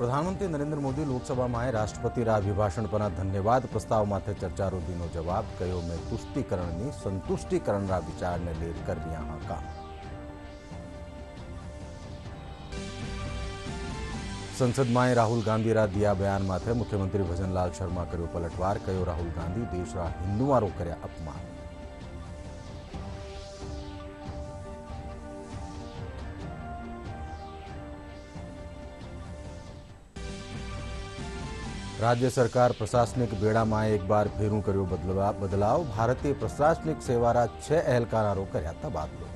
प्रधानमंत्री नरेंद्र मोदी लोकसभा में राष्ट्रपति अभिभाषण पर धन्यवाद प्रस्ताव माथे चर्चारो दीनो जवाब कयो में तुष्टिकरणनी संतुष्टिकरणना विचारने लेर कर दिया हाँ काम। संसद में राहुल गांधी दिया बयान माथे मुख्यमंत्री भजनलाल शर्मा कर्यो पलटवार कयो राहुल गांधी देश हिंदुआरो कर्या अपमान। राज्य सरकार प्रशासनिक बेड़ा में एक बार फेरू कर्यो बदलाव भारतीय प्रशासनिक सेवारा 6 अहलकारो कर्या तबादलो।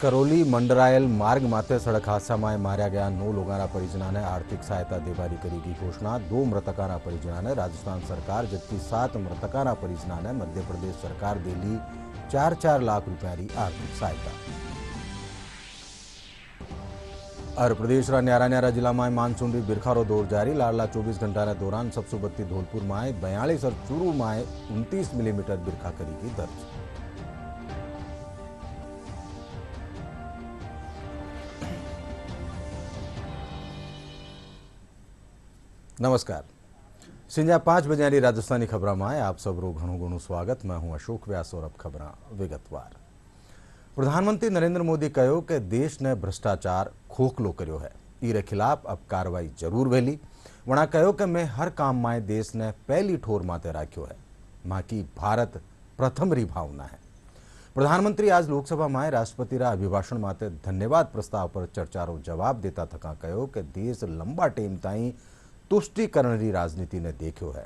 करौली मंडरायल मार्ग माथे सड़क हादसा में मार्या गया 9 लोगों परिजना ने आर्थिक सहायता देवारी करेगी घोषणा। 2 मृतकों परिजना ने राजस्थान सरकार जबकि 7 मृतकों परिजना ने मध्य प्रदेश सरकार देली 4-4 लाख रुपया की आर्थिक सहायता। और प्रदेश न्यारा जिला में मानसून री बिरखारो दौर जारी। लाडला 24 घंटा के दौरान सबसुबत्ती धौलपुर में 42 और चूरू में 29 मिलीमीटर बिरखा करेगी दर्ज। नमस्कार। संजा 5 बजे राजस्थानी खबर में आप सबरो घणु घणु स्वागत। मैं हूं अशोक व्यास और अब खबर विगतवार। प्रधानमंत्री नरेंद्र मोदी कहो कि देश ने भ्रष्टाचार खोखलो कर्यो है, इरे खिलाफ अब कार्रवाई जरूर वेली। वणा कहो कि मैं हर काम में देश ने पहली ठोर माथे राख्यो है। मां की भारत प्रथम री भावना है। प्रधानमंत्री आज लोकसभा में राष्ट्रपति अभिभाषण माथे धन्यवाद प्रस्ताव पर चर्चारो जवाब देता थका कहो कि देश लंबा टेम ताई तुष्टिकरण की राजनीति ने देखो है।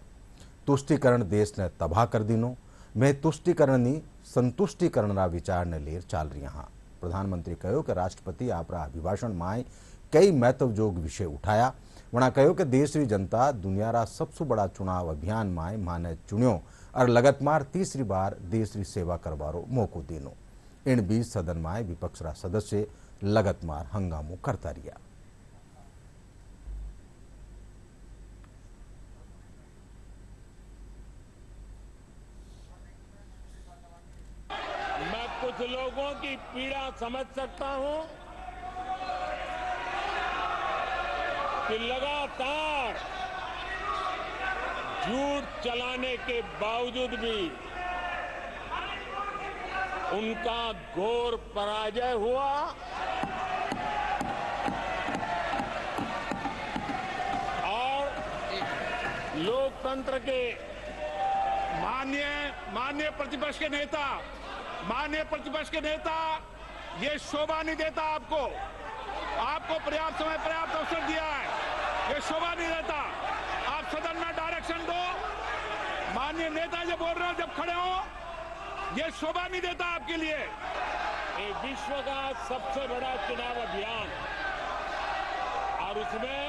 तुष्टिकरण देश ने तबाह कर दीनो। मैं तुष्टिकरण नी संतुष्टिकरण विचार ने लेर चाल रही हाँ। प्रधानमंत्री कहो कि राष्ट्रपति आपरा अभिभाषण में कई महत्वजोग विषय उठाया। वणा कहो कि देश की जनता दुनिया रा सबसे बड़ा चुनाव अभियान में माने चुन्यो और लगातार तीसरी बार देश की सेवा करवारो मौको देनो। इन बीच सदन में विपक्ष रा सदस्य लगातार हंगामो करता रहा। कुछ लोगों की पीड़ा समझ सकता हूं कि लगातार झूठ चलाने के बावजूद भी उनका घोर पराजय हुआ और लोकतंत्र के माननीय प्रतिपक्ष के नेता ये शोभा नहीं देता। आपको पर्याप्त समय पर्याप्त अवसर दिया है, ये शोभा नहीं देता। आप सदन में डायरेक्शन दो। माननीय नेता जो बोल रहे हो जब खड़े हो, ये शोभा नहीं देता आपके लिए। ये विश्व का सबसे बड़ा चुनाव अभियान और उसमें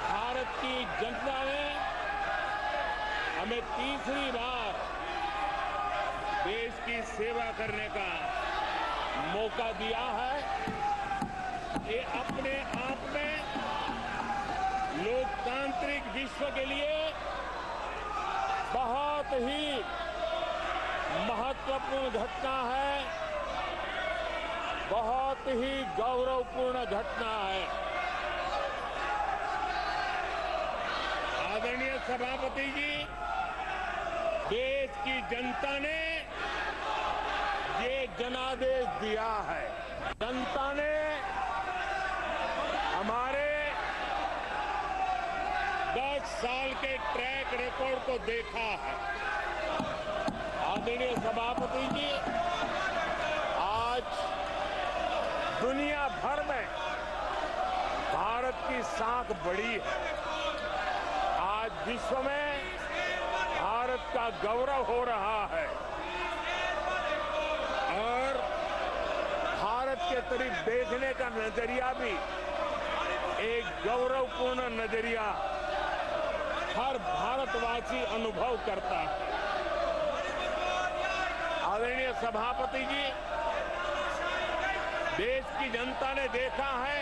भारत की जनता ने हमें तीसरी बार देश की सेवा करने का मौका दिया है। ये अपने आप में लोकतांत्रिक विश्व के लिए बहुत ही महत्वपूर्ण घटना है, बहुत ही गौरवपूर्ण घटना है। आदरणीय सभापति जी, देश की जनता ने ये जनादेश दिया है। जनता ने हमारे 10 साल के ट्रैक रिकॉर्ड को देखा है। आदरणीय सभापति जी, आज दुनिया भर में भारत की साख बढ़ी है। आज विश्व में भारत का गौरव हो रहा है और भारत के तरफ देखने का नजरिया भी एक गौरवपूर्ण नजरिया हर भारतवासी अनुभव करता है। आदरणीय सभापति जी, देश की जनता ने देखा है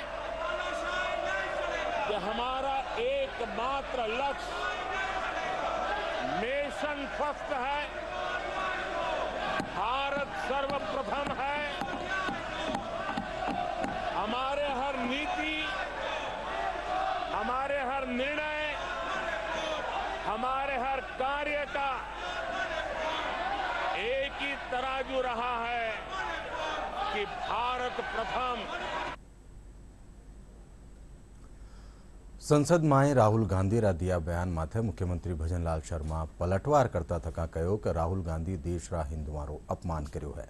कि हमारा एकमात्र लक्ष्य नेशन फर्स्ट है, भारत सर्वप्रथम है। हमारे हर नीति, हमारे हर निर्णय, हमारे हर कार्य का एक ही तराजू रहा है कि भारत प्रथम। સંસદમાં રાહુલ ગાંધીના દિયા બયાન માથે મુખ્યમંત્રી ભજનલાલ શર્મા પલટવાર કરતા થકા કહ્યું કે રાહુલ ગાંધી દેશના હિન્દુઓનું અપમાન કર્યું है।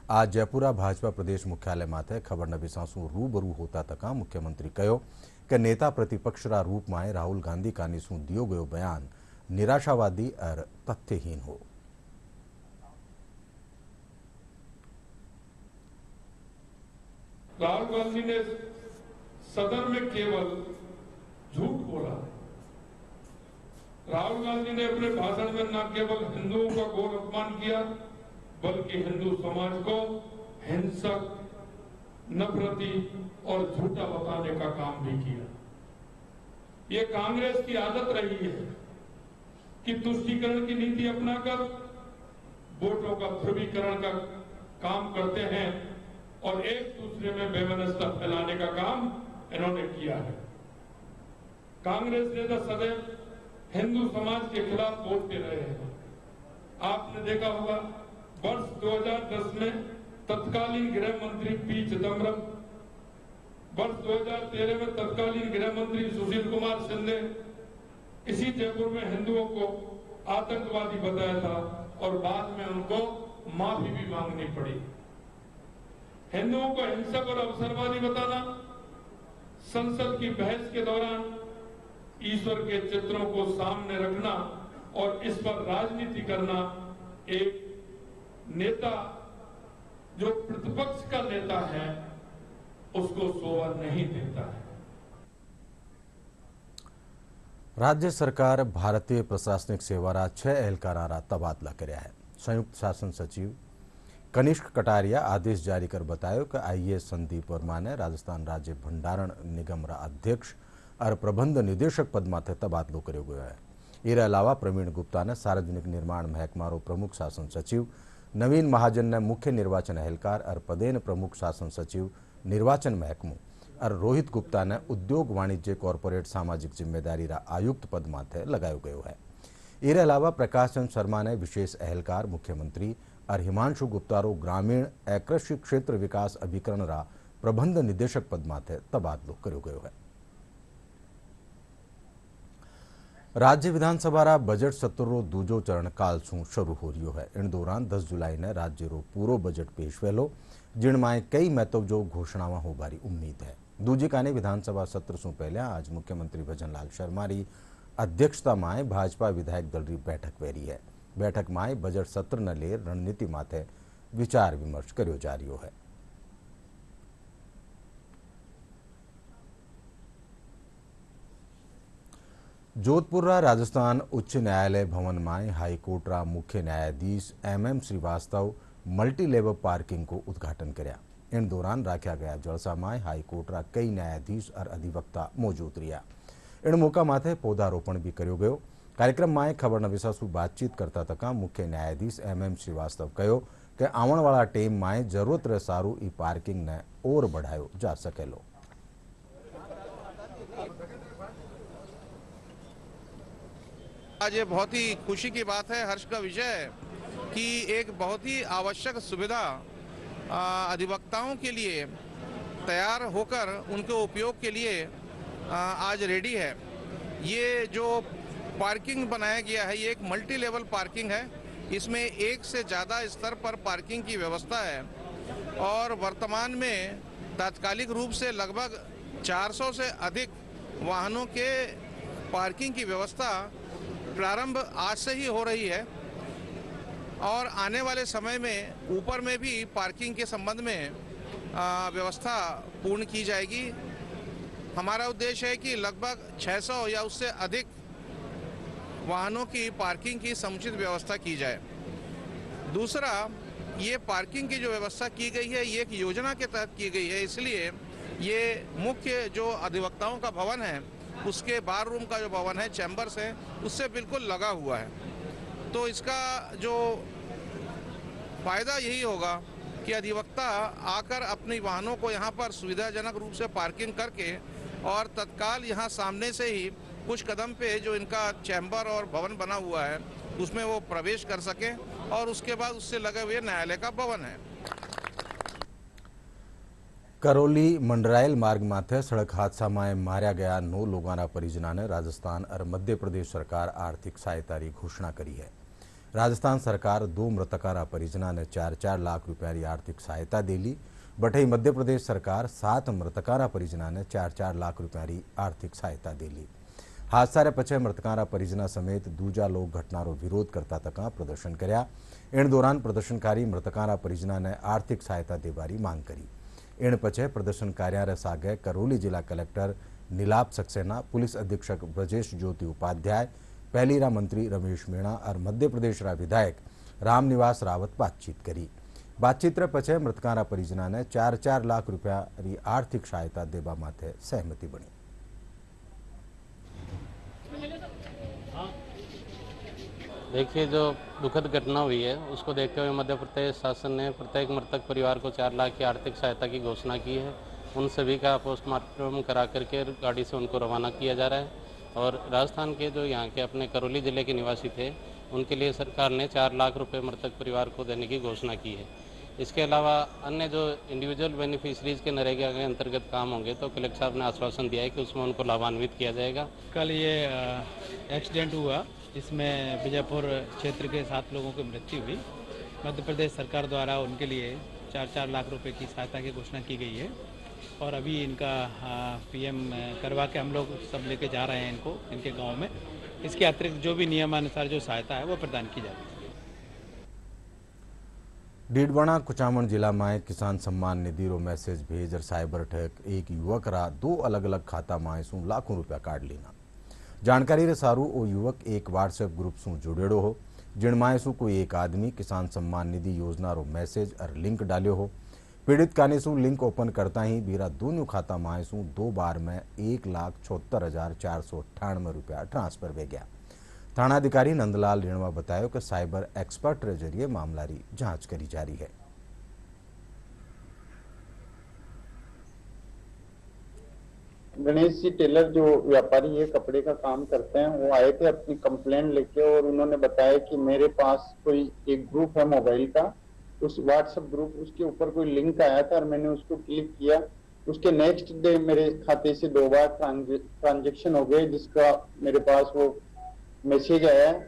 आज जयपुरा भाजपा प्रदेश मुख्यालय माथे खबर नबीसासू रूबरू होता तका मुख्यमंत्री कहो कि नेता प्रतिपक्षना रूप में राहुल गांधी कानीसू दियो गयो बयान निराशावादी और तथ्यहीन हो। राहुल गांधी ने सदन में केवल झूठ बोला। राहुल गांधी ने अपने भाषण में न केवल हिंदुओं का घोर अपमान किया, बल्कि हिंदू समाज को हिंसक, नफरती और झूठा बताने का काम भी किया। ये कांग्रेस की आदत रही है कि तुष्टीकरण की नीति अपनाकर वोटों का ध्रुवीकरण का काम करते हैं और एक दूसरे में बेमनस्ता फैलाने का काम इन्होंने किया है। कांग्रेस नेता सदैव हिंदू समाज के खिलाफ बोलते रहे हैं। आपने देखा होगा वर्ष 2010 में तत्कालीन गृह मंत्री पी चिदम्बरम, वर्ष 2013 में तत्कालीन गृह मंत्री सुशील कुमार शिंदे इसी जयपुर में हिंदुओं को आतंकवादी बताया था और बाद में उनको माफी भी मांगनी पड़ी। हिंदुओं को हिंसक और अवसरवादी बताना, संसद की बहस के दौरान ईश्वर के चित्रों को सामने रखना और इस पर राजनीति करना एक नेता जो प्रतिपक्ष का नेता है उसको शोभा नहीं देता है। राज्य सरकार भारतीय प्रशासनिक सेवाना 6 एहलकारा तबादला कर्या है। संयुक्त शासन सचिव कनिष्क कटारिया आदेश जारी कर बताया कि IAS संदीप वर्मा ने राजस्थान राज्य भंडारण निगम रा अध्यक्ष और प्रबंध निदेशक पद माथे तबादलो कर्यो गयो है। इसके अलावा प्रवीण गुप्ता ने सार्वजनिक निर्माण महकमारो प्रमुख शासन सचिव, नवीन महाजन ने मुख्य निर्वाचन एहलकार और पदेन प्रमुख शासन सचिव निर्वाचन महकमो और रोहित गुप्ता ने उद्योग वाणिज्य कॉर्पोरेट सामाजिक जिम्मेदारी रा आयुक्त पद माथे लगायो गयो है। इसके अलावा प्रकाश चंद शर्मा ने विशेष एहलकार मुख्यमंत्री और हिमांशु गुप्तारो ग्रामीण कृषि क्षेत्र विकास अभिकरण रा प्रबंध निदेशक पद माथे तबादलो कर्यो गयो है। राज्य विधानसभा रा बजट सत्र रो दूजो चरण काल सू शुरू हो रही है। इन दौरान 10 जुलाई ने राज्य रो पूरो बजट पेश वेलो, जिनमें कई महत्वजो घोषणावां होबारी उम्मीद है। दूजी काने विधानसभा सत्र सू पहले आज मुख्यमंत्री भजनलाल शर्मा री अध्यक्षता में भाजपा विधायक दल री बैठक वेरी है। बैठक में बजट सत्र न ले रणनीति माथे विचार विमर्श कर्यो जा रह्यो है। जोधपुर राजस्थान उच्च न्यायालय भवन में हाईकोर्ट रा मुख्य न्यायाधीश MM Srivastava multi level parking को उद्घाटन कर्या। इन दौरान रखा गया जलसा में हाईकोर्ट रा कई न्यायाधीश और अधिवक्ता मौजूद रहा। इन मौका माथे पौधारोपण भी कर्यो गयो। कार्यक्रम में खबर नबीसासू बातचीत करता तका मुख्य न्यायाधीश MM श्रीवास्तव कहो कि आवण वाला टेम में जरूरत रे सारू ई पार्किंग ने और बढ़ायो जा सकेलो। आज ये बहुत ही खुशी की बात है, हर्ष का विषय है कि एक बहुत ही आवश्यक सुविधा अधिवक्ताओं के लिए तैयार होकर उनके उपयोग के लिए आज रेडी है। ये जो पार्किंग बनाया गया है ये एक मल्टी लेवल पार्किंग है। इसमें एक से ज़्यादा स्तर पर पार्किंग की व्यवस्था है और वर्तमान में तात्कालिक रूप से लगभग 400 से अधिक वाहनों के पार्किंग की व्यवस्था प्रारंभ आज से ही हो रही है और आने वाले समय में ऊपर में भी पार्किंग के संबंध में व्यवस्था पूर्ण की जाएगी। हमारा उद्देश्य है कि लगभग 600 या उससे अधिक वाहनों की पार्किंग की समुचित व्यवस्था की जाए। दूसरा, ये पार्किंग की जो व्यवस्था की गई है ये एक योजना के तहत की गई है, इसलिए ये मुख्य जो अधिवक्ताओं का भवन है उसके बार रूम का जो भवन है, चैम्बर्स है, उससे बिल्कुल लगा हुआ है। तो इसका जो फायदा यही होगा कि अधिवक्ता आकर अपने वाहनों को यहाँ पर सुविधाजनक रूप से पार्किंग करके और तत्काल यहाँ सामने से ही कुछ कदम पे जो इनका चैम्बर और भवन बना हुआ है उसमें वो प्रवेश कर सकें और उसके बाद उससे लगे हुए न्यायालय का भवन है। करोली मंडरायल मार्ग माथे सड़क हादसा में मार्या गया 9 लोगों परिजना ने राजस्थान और मध्य प्रदेश सरकार आर्थिक सहायता की घोषणा करी है। राजस्थान सरकार 2 मृतका परिजना ने 4-4 लाख रुपया की आर्थिक सहायता देली, बठई मध्य प्रदेश सरकार 7 मृतका परिजना ने 4-4 लाख रुपया की आर्थिक सहायता देली। हादसा रे पछे मृतका परिजना समेत दूजा लोग घटनारो विरोध करता तका प्रदर्शन कर्या। इन दौरान प्रदर्शनकारी मृतका परिजना ने आर्थिक सहायता देवारी मांग करी। इन पछे प्रदर्शनकारियों रे सागे करोली जिला कलेक्टर नीलाभ सक्सेना, पुलिस अधीक्षक ब्रजेश ज्योति उपाध्याय, पहलीरा मंत्री रमेश मीणा और मध्य प्रदेश रा विधायक रामनिवास रावत बातचीत करी। बातचीत रे पछे मृतका परिजना ने 4-4 लाख रुपया री आर्थिक सहायता देवा माथे सहमति बनी। देखिए, जो दुखद घटना हुई है उसको देखते हुए मध्य प्रदेश शासन ने प्रत्येक मृतक परिवार को 4 लाख की आर्थिक सहायता की घोषणा की है। उन सभी का पोस्टमार्टम करा करके गाड़ी से उनको रवाना किया जा रहा है और राजस्थान के जो यहाँ के अपने करौली ज़िले के निवासी थे उनके लिए सरकार ने 4 लाख रुपए मृतक परिवार को देने की घोषणा की है। इसके अलावा अन्य जो इंडिविजुअल बेनिफिशरीज के नरेगा के अंतर्गत काम होंगे तो कलेक्टर साहब ने आश्वासन दिया है कि उसमें उनको लाभान्वित किया जाएगा। कल ये एक्सीडेंट हुआ, इसमें बीजापुर क्षेत्र के 7 लोगों की मृत्यु हुई। मध्य प्रदेश सरकार द्वारा उनके लिए 4-4 लाख रुपए की सहायता की घोषणा की गई है और अभी इनका पीएम करवा के हम लोग सब लेके जा रहे हैं इनको इनके गांव में। इसके अतिरिक्त जो भी नियमानुसार जो सहायता है वो प्रदान की जाती है। डीडवाना कुचामन जिला में किसान सम्मान निधि रो मैसेज भेज और साइबर ठग एक युवक रा 2 अलग अलग खाता में सु लाखों रुपया काट लेना। जानकारी रे सारू ओ युवक एक व्हाट्सएप ग्रुप सु जुड़ेड़ो हो, जिन माए सु कोई एक आदमी किसान सम्मान निधि योजना रो मैसेज और लिंक डालियो हो। पीड़ित काने सु लिंक ओपन करता ही बीरा दोनों खाता माए सु 2 बार में 1,76,498 रुपया ट्रांसफर वे गया। थानाधिकारी नंदलाल रेणवा बताया कि साइबर एक्सपर्ट के जरिए मामला की जांच करी जा रही है। गणेश जी टेलर जो व्यापारी है, कपड़े का काम करते हैं, वो आए थे अपनी कंप्लेंट लेके और उन्होंने बताया कि मेरे पास कोई एक ग्रुप है मोबाइल का, उस व्हाट्सएप ग्रुप, उसके ऊपर कोई लिंक आया था और मैंने उसको क्लिक किया। उसके नेक्स्ट डे मेरे खाते से 2 बार ट्रांजेक्शन हो गए, जिसका मेरे पास वो मैसेज आया।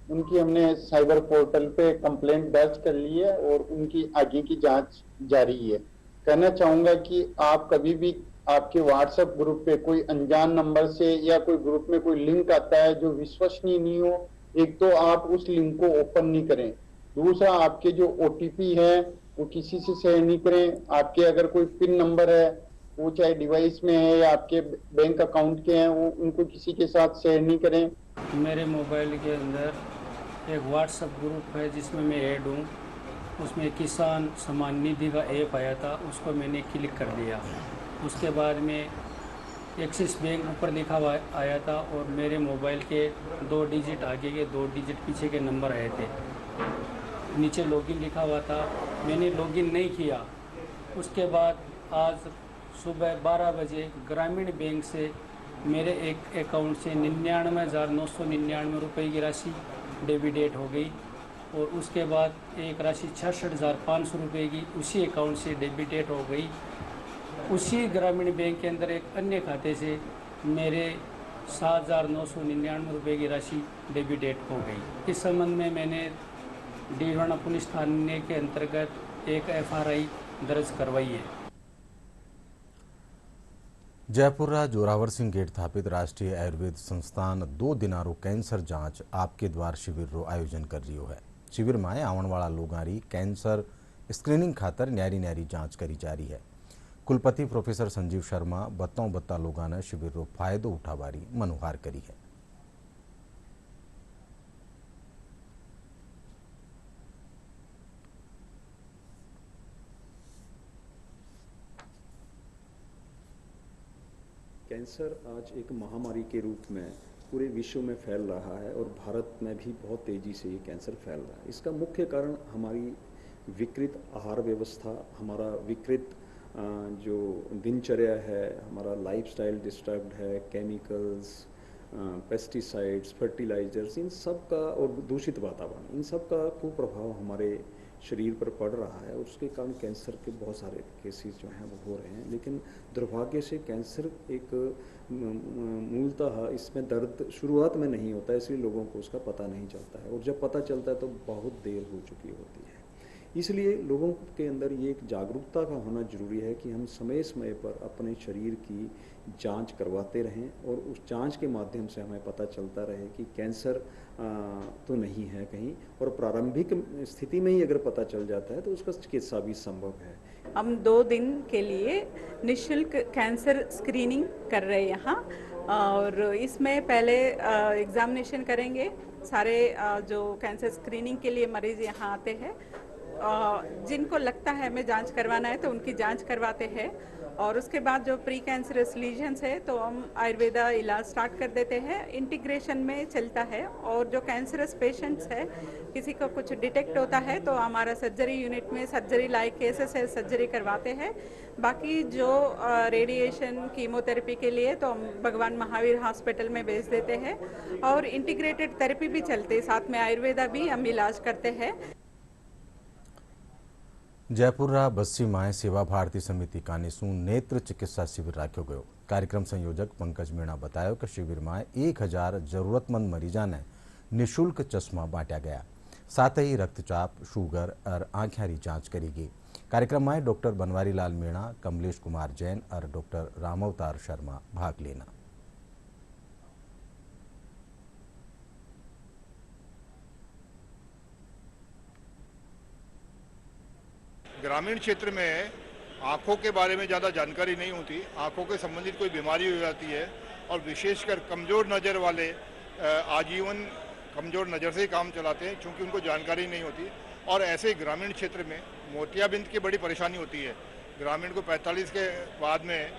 उनकी हमने साइबर पोर्टल पे कंप्लेंट दर्ज कर ली है और उनकी आगे की जांच जारी है। कहना चाहूंगा कि आप कभी भी आपके व्हाट्सएप ग्रुप पे कोई अनजान नंबर से या कोई ग्रुप में कोई लिंक आता है जो विश्वसनीय नहीं हो, एक तो आप उस लिंक को ओपन नहीं करें, दूसरा आपके जो ओटीपी है वो किसी से शेयर नहीं करें। आपके अगर कोई पिन नंबर है, वो चाहे डिवाइस में है या आपके बैंक अकाउंट के हैं, वो उनको किसी के साथ शेयर नहीं करें। मेरे मोबाइल के अंदर एक व्हाट्सएप ग्रुप है जिसमें मैं ऐड हूँ। उसमें किसान सम्मान निधि का ऐप आया था, उसको मैंने क्लिक कर दिया। उसके बाद में एक्सिस बैंक ऊपर लिखा हुआ आया था और मेरे मोबाइल के 2 डिजिट आगे के 2 डिजिट पीछे के नंबर आए थे। नीचे लॉगिन लिखा हुआ था, मैंने लॉगिन नहीं किया। उसके बाद आज सुबह 12 बजे ग्रामीण बैंक से मेरे एक अकाउंट से 99,999 रुपये की राशि डेबिट हो गई और उसके बाद एक राशि 66,500 रुपये की उसी अकाउंट से डेबिट हो गई। उसी ग्रामीण बैंक के अंदर एक अन्य खाते से मेरे 7,999 रुपये की राशि डेबिट हो गई। इस संबंध में मैंने डीडवाना पुलिस थाने के अंतर्गत एक FRI दर्ज करवाई है। जयपुर जोरावर सिंह गेट स्थापित राष्ट्रीय आयुर्वेद संस्थान 2 दिनारो कैंसर जांच आपके द्वार शिविर रो आयोजन कर रही है। शिविर में आवन वाला लोगों री कैंसर स्क्रीनिंग खातर न्यारी जांच करी जा रही है। कुलपति प्रोफेसर संजीव शर्मा बत्ता लोगों ने शिविर रो फायदो उठावारी मनोहार करी है। कैंसर आज एक महामारी के रूप में पूरे विश्व में फैल रहा है और भारत में भी बहुत तेज़ी से ये कैंसर फैल रहा है। इसका मुख्य कारण हमारी विकृत आहार व्यवस्था, हमारा विकृत जो दिनचर्या है, हमारा लाइफस्टाइल डिस्टर्ब्ड है, केमिकल्स, पेस्टिसाइड्स, फर्टिलाइजर्स, इन सब का, और दूषित वातावरण, इन सब का कुप्रभाव हमारे शरीर पर पड़ रहा है और उसके कारण कैंसर के बहुत सारे केसेस जो हैं वो हो रहे हैं। लेकिन दुर्भाग्य से कैंसर एक मूलतः इसमें दर्द शुरुआत में नहीं होता है, इसलिए लोगों को उसका पता नहीं चलता है, और जब पता चलता है तो बहुत देर हो चुकी होती है। इसलिए लोगों के अंदर ये एक जागरूकता का होना जरूरी है कि हम समय समय पर अपने शरीर की जांच करवाते रहें, और उस जांच के माध्यम से हमें पता चलता रहे कि कैंसर तो नहीं है कहीं, और प्रारंभिक स्थिति में ही अगर पता चल जाता है तो उसका चिकित्सा भी संभव है। हम 2 दिन के लिए निःशुल्क कैंसर स्क्रीनिंग कर रहे हैं यहाँ, और इसमें पहले एग्जामिनेशन करेंगे। सारे जो कैंसर स्क्रीनिंग के लिए मरीज यहाँ आते हैं, जिनको लगता है हमें जांच करवाना है तो उनकी जांच करवाते हैं, और उसके बाद जो प्री कैंसरस लीजन्स है तो हम आयुर्वेदा इलाज स्टार्ट कर देते हैं। इंटीग्रेशन में चलता है, और जो कैंसरस पेशेंट्स है, किसी को कुछ डिटेक्ट होता है तो हमारा सर्जरी यूनिट में सर्जरी लाइक केसेस है, सर्जरी करवाते हैं। बाकी जो रेडिएशन कीमोथेरेपी के लिए तो हम भगवान महावीर हॉस्पिटल में भेज देते हैं, और इंटीग्रेटेड थेरेपी भी चलते हैं, साथ में आयुर्वेदा भी हम इलाज करते हैं। जयपुर बस्सी माए सेवा भारती समिति कानीसू नेत्र चिकित्सा शिविर राख्यो गयो। कार्यक्रम संयोजक पंकज मीणा बताया कि शिविर में 1000 जरूरतमंद मरीजा ने निःशुल्क चश्मा बांटा गया। साथ ही रक्तचाप, शुगर और आंखियारी जांच करी गई। कार्यक्रम में डॉक्टर बनवारी लाल मीणा, कमलेश कुमार जैन और डॉक्टर रामअवतार शर्मा भाग लेना। ग्रामीण क्षेत्र में आंखों के बारे में ज़्यादा जानकारी नहीं होती। आंखों के संबंधित कोई बीमारी हो जाती है, और विशेषकर कमज़ोर नज़र वाले आजीवन कमज़ोर नज़र से ही काम चलाते हैं, क्योंकि उनको जानकारी नहीं होती। और ऐसे ग्रामीण क्षेत्र में मोतियाबिंद की बड़ी परेशानी होती है। ग्रामीण को 45 के बाद में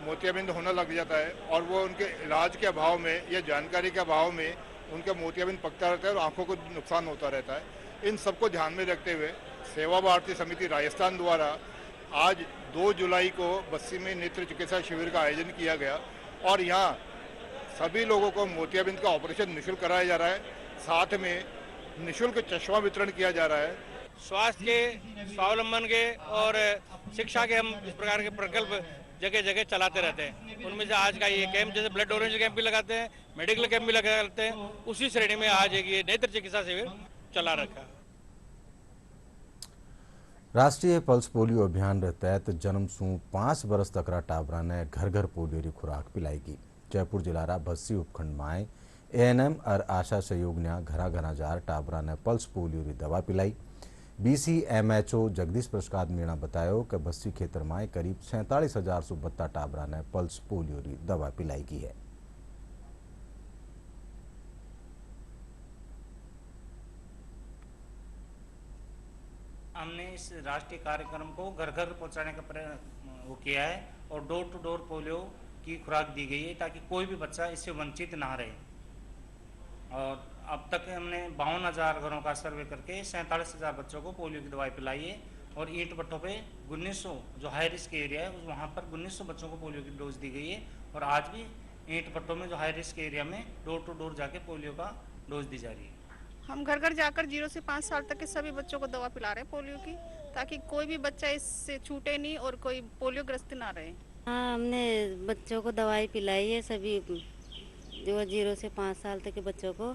मोतियाबिंद होने लग जाता है, और वो उनके इलाज के अभाव में या जानकारी के अभाव में उनका मोतियाबिंद पकता रहता है और आँखों को नुकसान होता रहता है। इन सबको ध्यान में रखते हुए सेवा भारती समिति राजस्थान द्वारा आज 2 जुलाई को बस्सी में नेत्र चिकित्सा शिविर का आयोजन किया गया, और यहाँ सभी लोगों को मोतियाबिंद का ऑपरेशन निःशुल्क कराया जा रहा है। साथ में निःशुल्क चश्मा वितरण किया जा रहा है। स्वास्थ्य के, स्वावलंबन के और शिक्षा के हम इस प्रकार के प्रकल्प जगह जगह चलाते रहते हैं। उनमें से आज का ये कैंप, जैसे ब्लड डोनेशन कैंप भी लगाते हैं, मेडिकल कैंप भी लगाते हैं, उसी श्रेणी में आज एक ये नेत्र चिकित्सा शिविर चला रखा। राष्ट्रीय पल्स पोलियो अभियान के तहत जन्म सू 5 वर्ष तक टाबरा ने घर घर पोलियो की खुराक पिलाएगी। जयपुर जिला रा बस्सी उपखंड में एएनएम और आशा सहयोग ने घरा घरा जार टाबरा ने पल्स पोलियो की दवा पिलाई। BCMHO जगदीश प्रसाद मीणा बताया कि बस्सी क्षेत्र में करीब 47,072 टाबरा ने पल्स पोलियो की दवा पिलाई गई है। हमने इस राष्ट्रीय कार्यक्रम को घर घर पहुंचाने का वो किया है, और डोर टू डोर पोलियो की खुराक दी गई है ताकि कोई भी बच्चा इससे वंचित ना रहे। और अब तक हमने 52,000 घरों का सर्वे करके 47,000 बच्चों को पोलियो की दवाई पिलाई है, और ईंट भट्टों पे 1900 जो हाई रिस्क एरिया है वहाँ पर 1900 बच्चों को पोलियो की डोज दी गई है, और आज भी ईंट भट्टों में जो हाई रिस्क एरिया में डोर टू डोर जाके पोलियो का डोज दी जा रही है। हम घर घर जाकर 0 से 5 साल तक के सभी बच्चों को दवा पिला रहे हैं पोलियो की, ताकि कोई भी बच्चा इससे छूटे नहीं और कोई पोलियो ग्रस्त ना रहे। हाँ, हमने बच्चों को दवाई पिलाई है, सभी जो 0 से 5 साल तक के बच्चों को,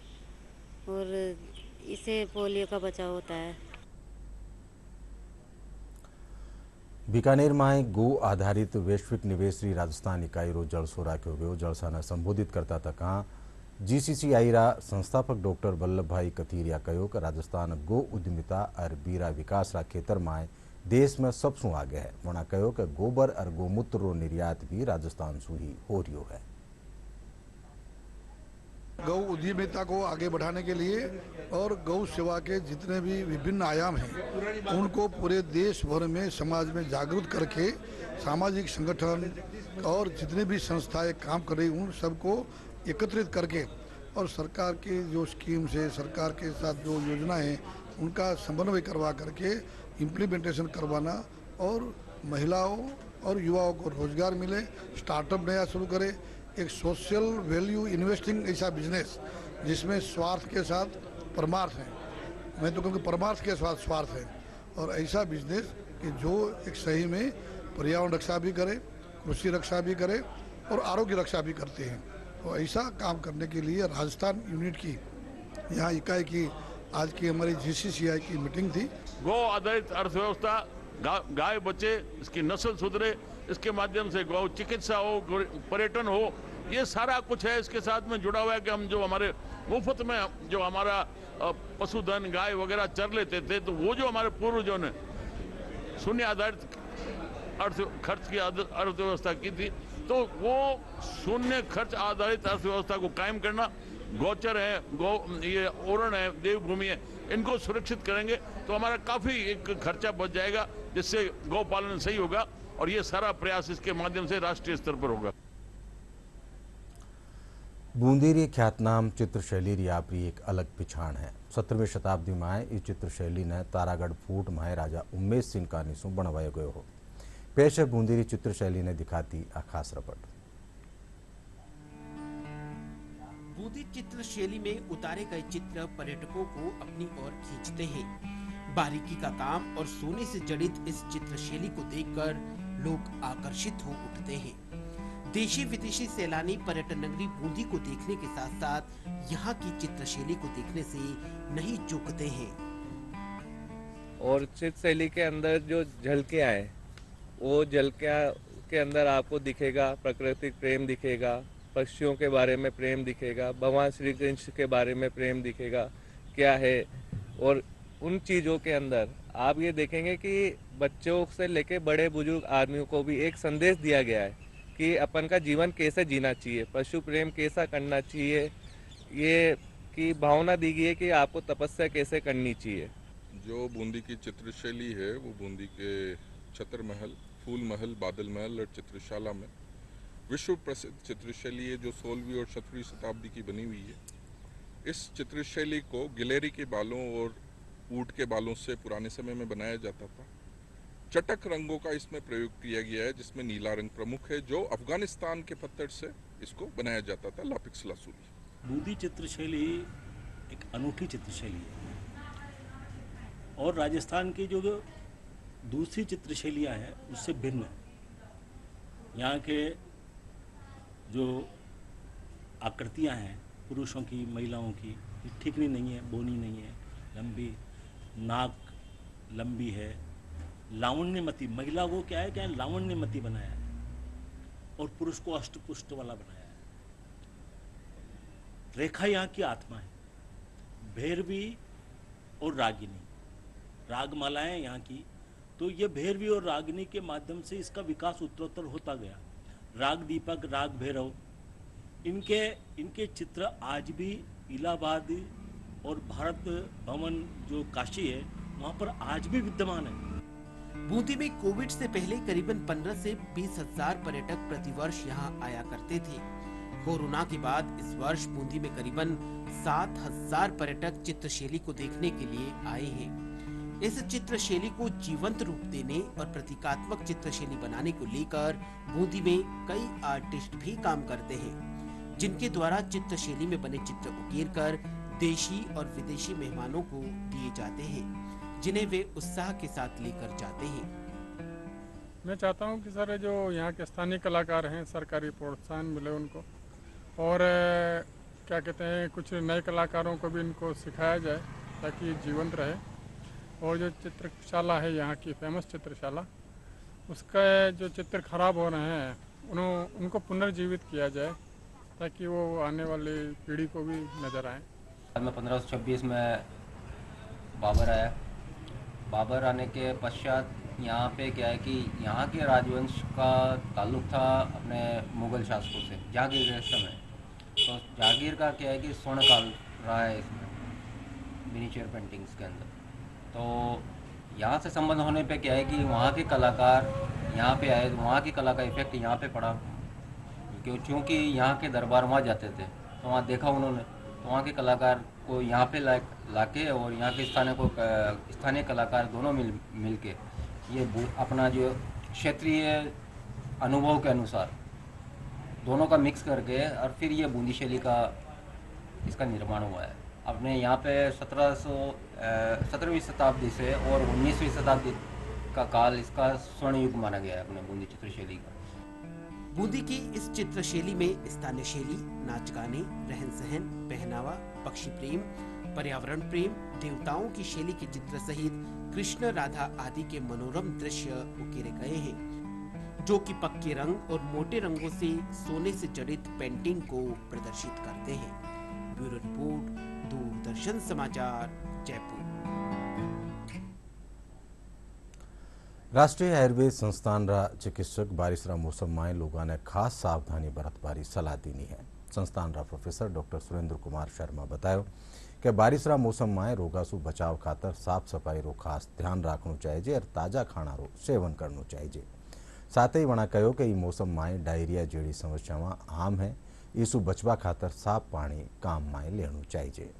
और इससे पोलियो का बचाव होता है। बीकानेर में गो आधारित वैश्विक निवेश राजस्थान इकाई रो जलसो राख्यो गयो। जलसा ने संबोधित करता तका GCCI रा संस्थापक डॉक्टर वल्लभभाई कथीरिया कहो कि राजस्थान गो उद्यमिता और बीरा विकास रा क्षेत्र में देश में सबसू आगे है। वना कहो कि गोबर और गोमूत्र रो निर्यात भी राजस्थान सु ही हो रियो है। गौ उद्यमिता को आगे बढ़ाने के लिए और गौ सेवा के जितने भी विभिन्न आयाम हैं उनको पूरे देश भर में समाज में जागरूक करके सामाजिक संगठन और जितने भी संस्थाएं काम कर रही उन सबको एकत्रित करके और सरकार की जो स्कीम्स है, सरकार के साथ जो योजना है, उनका समन्वय करवा करके इम्प्लीमेंटेशन करवाना और महिलाओं और युवाओं को रोजगार मिले, स्टार्टअप नया शुरू करे, एक सोशल वैल्यू इन्वेस्टिंग ऐसा बिजनेस जिसमें स्वार्थ के साथ परमार्थ है, मैं तो कहूँगी परमार्थ के साथ स्वार्थ है, और ऐसा बिजनेस कि जो एक सही में पर्यावरण रक्षा भी करे, कृषि रक्षा भी करे और आरोग्य रक्षा भी करते हैं। तो ऐसा काम करने के लिए राजस्थान यूनिट की यहाँ इकाई की आज की हमारी GCCI की मीटिंग थी। गौ आधारित अर्थव्यवस्था, गाय बचे, इसकी नस्ल सुधरे, इसके माध्यम से गौ चिकित्सा हो, पर्यटन हो, ये सारा कुछ है इसके साथ में जुड़ा हुआ है कि हम जो हमारे मुफ्त में जो हमारा पशुधन गाय वगैरह चर लेते थे, तो वो जो हमारे पूर्वजों ने शून्य आधारित खर्च की अर्थव्यवस्था की थी, तो वो शून्य खर्च आधारित अर्थव्यवस्था को कायम करना, गौचर है, ये ओरण है, देवभूमि है, इनको सुरक्षित करेंगे तो हमारा काफी एक खर्चा बच जाएगा, जिससे गौ पालन सही होगा, और ये सारा प्रयास इसके माध्यम से राष्ट्रीय स्तर पर होगा। बूंदी ख्यातनाम चित्रशैली आपरी एक अलग पिछाण है। 17वीं शताब्दी में इस चित्रशैली ने तारागढ़ फूट में राजा उमेश सिंह कानीसू बनवायो गयो हो। पेश है बूंदी चित्रशैली ने दिखाती आ खास रपट। बूंदी चित्रशैली में उतारे गए चित्र पर्यटकों को अपनी ओर खींचते हैं। बारीकी का काम और सोने से जड़ित इस चित्रशैली को देखकर लोग आकर्षित हो उठते हैं। देशी विदेशी सैलानी पर्यटन नगरी बूंदी को देखने के साथ साथ यहाँ की चित्रशैली को देखने से नहीं चूकते हैं। और चित्रशैली के अंदर जो झलकियाँ हैं, वो झलकियाँ के अंदर आपको दिखेगा प्राकृतिक प्रेम दिखेगा, पक्षियों के बारे में प्रेम दिखेगा, भगवान श्री कृष्ण के बारे में प्रेम दिखेगा क्या है। और उन चीज़ों के अंदर आप ये देखेंगे कि बच्चों से लेके बड़े बुजुर्ग आदमियों को भी एक संदेश दिया गया है कि अपन का जीवन कैसे जीना चाहिए, पशु प्रेम कैसा करना चाहिए, ये की भावना दी गई है कि आपको तपस्या कैसे करनी चाहिए। जो बूंदी की चित्रशैली है वो बूंदी के छतर महल, फूल महल, बादल महल और चित्रशाला में विश्व प्रसिद्ध चित्रशैली है, जो 16वीं और 17वीं शताब्दी की बनी हुई है। इस चित्रशैली को गिलेरी के बालों और ऊंट के बालों से पुराने समय में बनाया जाता था। चटक रंगों का इसमें प्रयोग किया गया है, जिसमें नीला रंग प्रमुख है, जो अफगानिस्तान के पत्थर से इसको बनाया जाता था, लापिक्स लाजुली। बूंदी चित्रशैली एक अनूठी चित्रशैली है और राजस्थान की जो दूसरी चित्रशैलियाँ हैं उससे भिन्न है। यहाँ के जो आकृतियाँ हैं पुरुषों की, महिलाओं की, ठिकनी नहीं है, बोनी नहीं है, लंबी नाक लंबी है, लावण्यमती, महिला को क्या है लावण्यमती बनाया है और पुरुष को अष्टपुष्ट वाला बनाया है। रेखा यहाँ की आत्मा है, भैरवी और रागिनी, रागमालाएं यहाँ की। तो ये भैरवी और रागिनी के माध्यम से इसका विकास उत्तरोत्तर होता गया। राग दीपक, राग भैरव, इनके चित्र आज भी इलाहाबाद और भारत भवन जो काशी है वहाँ पर आज भी विद्यमान है। बूंदी में कोविड से पहले करीबन 15 से 20 हजार पर्यटक प्रतिवर्ष यहाँ आया करते थे। कोरोना के बाद इस वर्ष बूंदी में करीबन 7,000 पर्यटक चित्रशैली को देखने के लिए आए हैं। इस चित्रशैली को जीवंत रूप देने और प्रतीकात्मक चित्रशैली बनाने को लेकर बूंदी में कई आर्टिस्ट भी काम करते हैं, जिनके द्वारा चित्रशैली में बने चित्र उकेर कर देशी और विदेशी मेहमानों को दिए जाते हैं, जिन्हें वे उत्साह के साथ लेकर जाते हैं। मैं चाहता हूं कि सर जो यहाँ के स्थानीय कलाकार हैं सरकारी प्रोत्साहन मिले उनको, और क्या कहते हैं कुछ नए कलाकारों को भी इनको सिखाया जाए ताकि जीवंत रहे। और जो चित्रशाला है यहाँ की फेमस चित्रशाला, उसका जो चित्र खराब हो रहे हैं उनको पुनर्जीवित किया जाए ताकि वो आने वाली पीढ़ी को भी नज़र आए। में 1526 में बाबर आया। बाबर आने के पश्चात यहाँ पे क्या है कि यहाँ के राजवंश का ताल्लुक था अपने मुग़ल शासकों से, जहांगीर के समय। तो जहांगीर का क्या है कि स्वर्ण काल रहा है इसमें मिनीचर पेंटिंग्स के अंदर। तो यहाँ से संबंध होने पे क्या है कि वहाँ के कलाकार यहाँ पे आए, वहाँ की कला का इफेक्ट यहाँ पे पड़ा। क्योंकि यहाँ के दरबार वहाँ जाते थे, तो वहाँ देखा उन्होंने, तो वहाँ के कलाकार को यहाँ पे लाके और यहाँ के स्थानीय कलाकार दोनों मिल के ये अपना जो क्षेत्रीय अनुभव के अनुसार दोनों का मिक्स करके और फिर ये बूंदी शैली का इसका निर्माण हुआ है। अपने यहाँ पे 17वीं शताब्दी से और 19वीं शताब्दी का काल इसका स्वर्ण युग माना गया है अपने बूंदी चित्रशैली का। बूंदी की इस चित्रशैली में स्थानीय शैली, नाच गाने, रहन सहन, पहनावा, पक्षी प्रेम, पर्यावरण प्रेम, देवताओं की शैली के चित्र सहित कृष्ण राधा आदि के मनोरम दृश्य उकेरे गए हैं, जो कि पक्के रंग और मोटे रंगों से सोने से जड़ित पेंटिंग को प्रदर्शित करते हैं। ब्यूरो रिपोर्ट, दूरदर्शन समाचार, जयपुर। राष्ट्रीय आयुर्वेद संस्थान रा चिकित्सक बारिश रा मौसम में लोगों ने खास सावधानी बरतवारी सलाह दी है। संस्थान रा प्रोफेसर डॉक्टर सुरेंद्र कुमार शर्मा बतायो कि बारिश रा मौसम में रोगासु बचाव खातर साफ सफाई रो खास ध्यान रखना चाहिए और ताजा खाना रो सेवन करना चाहिए। साथ ही वणा कहो कि मौसम में डायरिया जेड़ी समस्याएं आम है, इसु बचवा खातर साफ पानी काम में लेना चाहिए।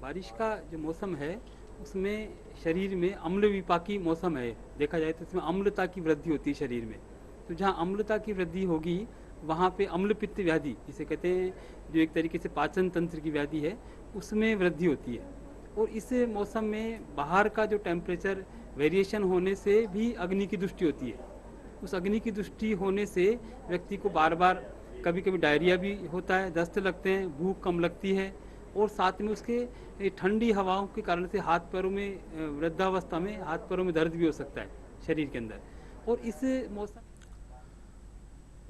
बारिश का जो मौसम है उसमें शरीर में अम्ल विपाकी मौसम है, देखा जाए तो इसमें अम्लता की वृद्धि होती है शरीर में। तो जहाँ अम्लता की वृद्धि होगी वहाँ पे अम्ल पित्त व्याधि जिसे कहते हैं, जो एक तरीके से पाचन तंत्र की व्याधि है, उसमें वृद्धि होती है। और इस मौसम में बाहर का जो टेम्परेचर वेरिएशन होने से भी अग्नि की दृष्टि होती है। उस अग्नि की दृष्टि होने से व्यक्ति को बार बार कभी कभी डायरिया भी होता है, दस्त लगते हैं, भूख कम लगती है और साथ में उसके ठंडी हवाओं के कारण से हाथ पैरों में, वृद्धावस्था में हाथ पैरों में दर्द भी हो सकता है शरीर के अंदर। और इस मौसम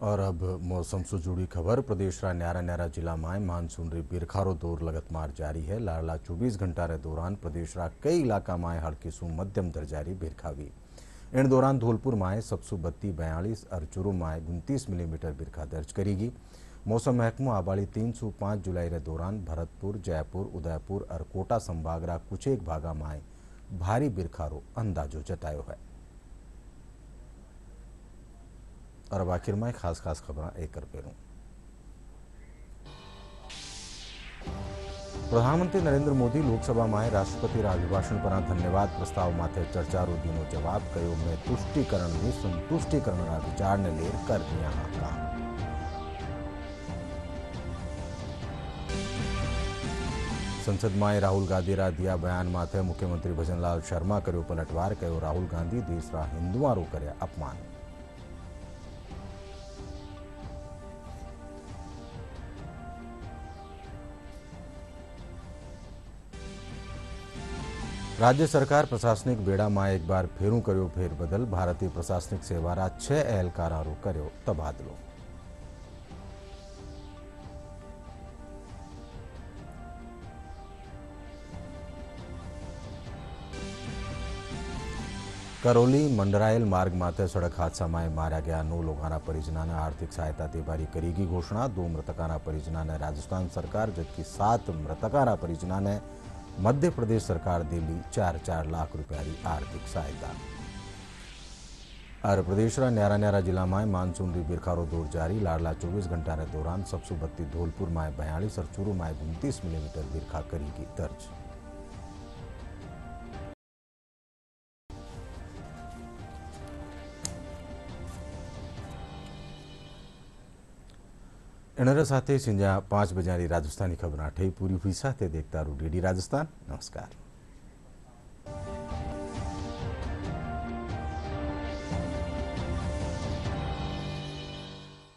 और अब मौसम से जुड़ी खबर। प्रदेश रा न्यारा न्यारा जिला में मानसून री बिरखारो दौर लगातार जारी है। लाडला 24 घंटा रे दौरान प्रदेश रा कई इलाका में हल्की सु मध्यम दर्जा री बिरखावी। इन दौरान धौलपुर में 732, 42 और चूरू में 29 मिलीमीटर बिरखा दर्ज करेगी। मौसम महकमो आबाड़ी 3 से 5 जुलाई रे दौरान भरतपुर, जयपुर, उदयपुर और कोटा संभाग रा कुछ एक भागा में भारी बिरखारो अंदाजो जतायो है। और अब आखिर में खास खबर एक कर पेरूं। प्रधानमंत्री नरेंद्र मोदी लोकसभा में राष्ट्रपति रा अभिभाषण पर धन्यवाद प्रस्ताव माथे चर्चा रो दीनो जवाब कयो में तुष्टिकरण में संतुष्टिकरण रा विचार ने लेर कर दिया काम। संसद में राहुल गांधी रा दिया बयान माथे मुख्यमंत्री भजनलाल शर्मा कर्यो पलटवार, कहो राहुल गांधी देश रा हिंदुओं रो कर्या अपमान। राज्य सरकार प्रशासनिक बेड़ा में एक बार फेरू कर्यो फेरबदल। भारतीय प्रशासनिक सेवा रा 6 एहलकारों कर्यो तबादलो। करौली मंडरायल मार्ग माथे सड़क हादसा में मारा गया 9 लोगों परिजना ने आर्थिक सहायता देबारी करेगी घोषणा। 2 मृतकों परिजना ने राजस्थान सरकार, जबकि 7 मृतकों परिजना ने मध्य प्रदेश सरकार दिल्ली 4-4 लाख रुपया की आर्थिक सहायता। और प्रदेश रा न्यारा न्यारा जिला में मानसून री बिरखारो दौर जारी। लाडला 24 घंटा रे दौरान 732 धौलपुर में 42 और चूरू में 29 मिलीमीटर बिरखा करेगी दर्ज। इनर साथे संजा 5 बजे राजस्थानी खबर ठई पूरी हुई साथे देखता रू डीडी राजस्थान। नमस्कार।